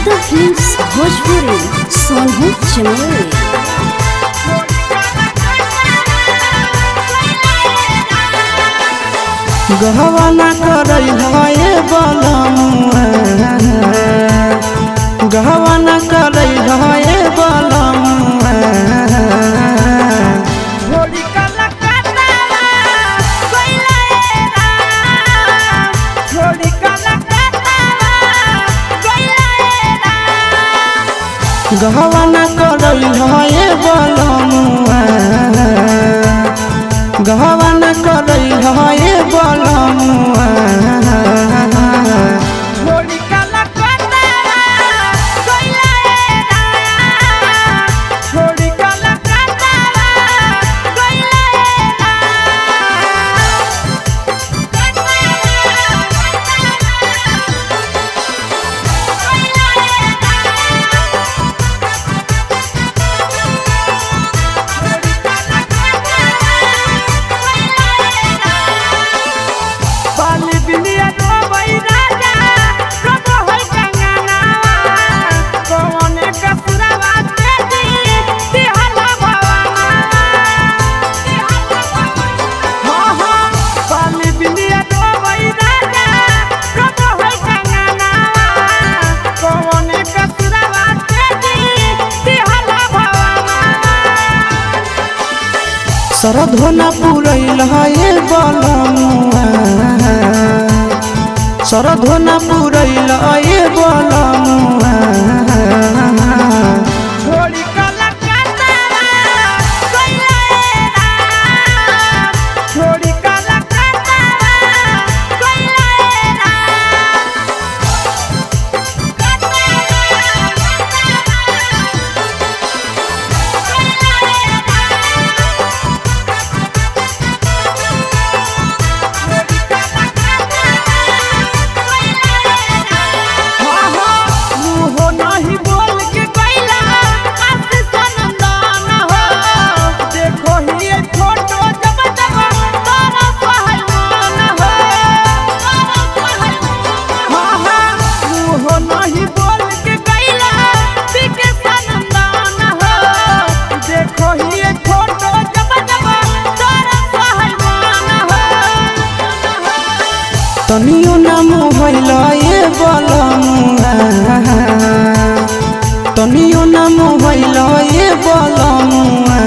Yadav films Bhojpuri Sonu Chamoli. गहवाना करई है बलमुआ, गहवाना करई है बलमुआ। गहवाना करई है बलमुआ, गहवाना करई है बलमुआ। सरधोना पुरैल है बलमुआ, सरधोना पुरैल है बलमुआ। तनियो नाम होइल ये बलमुआ, तनियो नाम होइल ये बलमुआ।